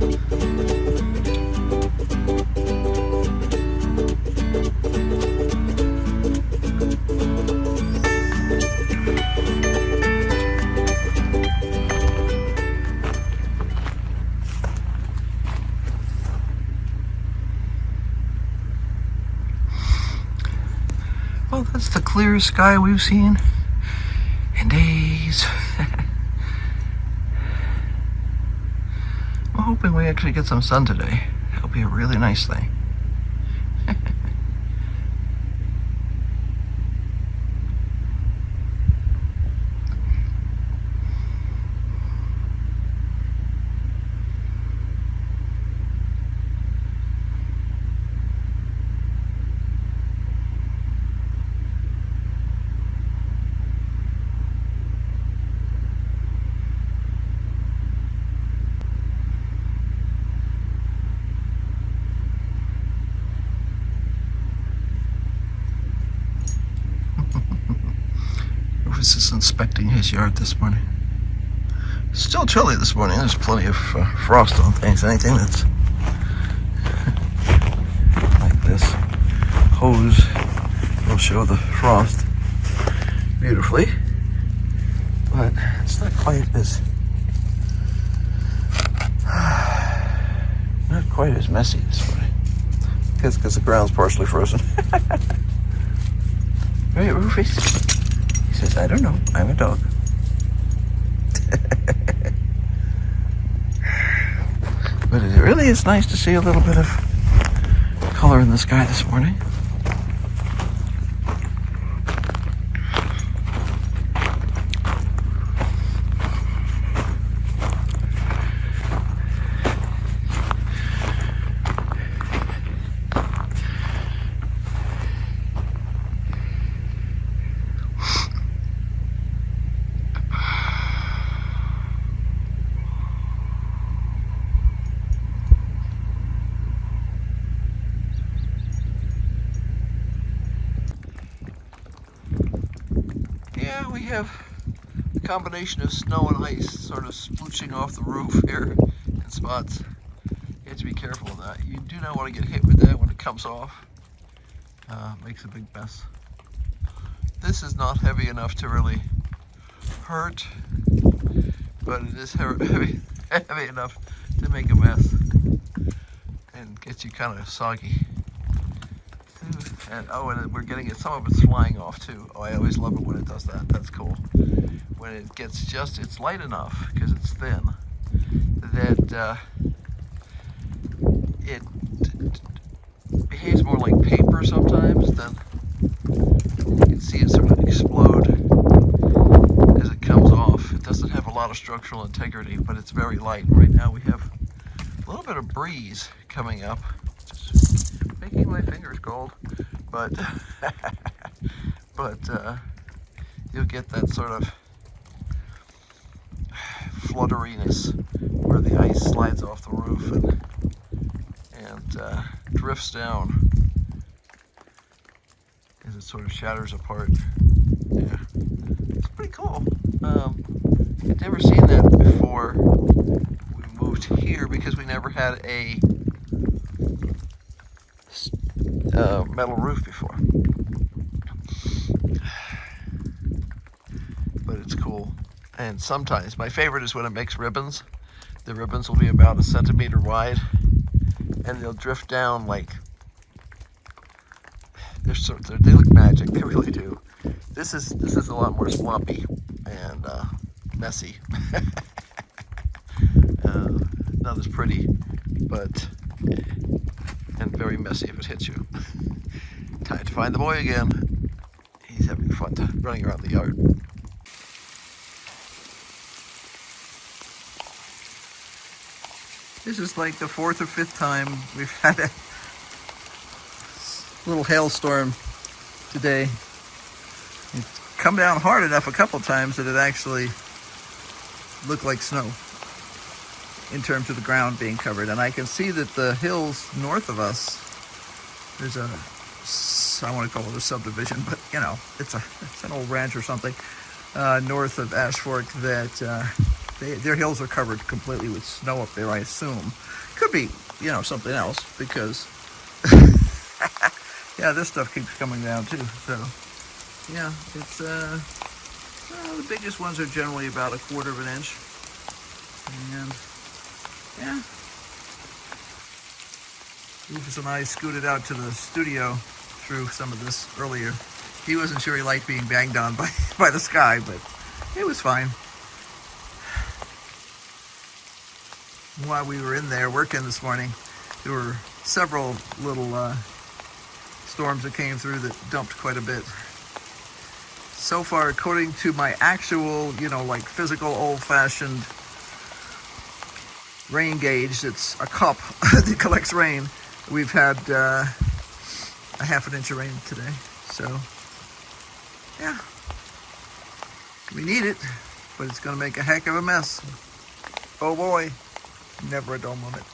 Well, that's the clearest sky we've seen in days. I'm hoping we actually get some sun today. That'll be a really nice thing. Rufus is inspecting his yard this morning. Still chilly this morning. There's plenty of frost on things. Anything that's like this hose will show the frost beautifully, but it's not quite as messy this morning. Because the ground's partially frozen. Right, Rufus? He says, I don't know, I'm a dog. But it really is nice to see a little bit of color in the sky this morning. Yeah, we have a combination of snow and ice sort of splooshing off the roof here in spots. You have to be careful of that. You do not want to get hit with that when it comes off. Makes a big mess. This is not heavy enough to really hurt, but it is heavy enough to make a mess and get you kind of soggy. And we're getting it. Some of it's flying off too. Oh, I always love it when it does that. That's cool. When it gets it's light enough because it's thin that it behaves more like paper sometimes. Then you can see it sort of explode as it comes off. It doesn't have a lot of structural integrity, but it's very light. Right now we have a little bit of breeze coming up, just making my fingers cold. But you'll get that sort of flutteriness where the ice slides off the roof and drifts down as it sort of shatters apart. Yeah, it's pretty cool. I'd never seen that before we moved here because we never had a metal roof before, but it's cool. And sometimes my favorite is when it makes ribbons. The ribbons will be about 1 centimeter wide and they'll drift down like they look magic. They really do. This is a lot more sloppy and messy. Not as pretty, but and very messy if it hits you. Time to find the boy again. He's having fun running around the yard. This is like the 4th or 5th time we've had a little hailstorm today. It's come down hard enough a couple times that it actually looked like snow in terms of the ground being covered. And I can see that the hills north of us, there's I want to call it a subdivision, but it's an old ranch or something, north of Ash Fork that Their hills are covered completely with snow up there, I assume. Could be, something else, because yeah, this stuff keeps coming down too. So yeah, it's the biggest ones are generally about 1/4 of an inch, and yeah. Rufus and I scooted out to the studio through some of this earlier. He wasn't sure he liked being banged on by the sky, but it was fine. While we were in there working this morning, there were several little storms that came through that dumped quite a bit. So far, according to my actual, like physical old-fashioned rain gauge, it's a cup that collects rain. We've had a 1/2 inch of rain today, so yeah, we need it, but it's going to make a heck of a mess. Oh boy, never a dull moment.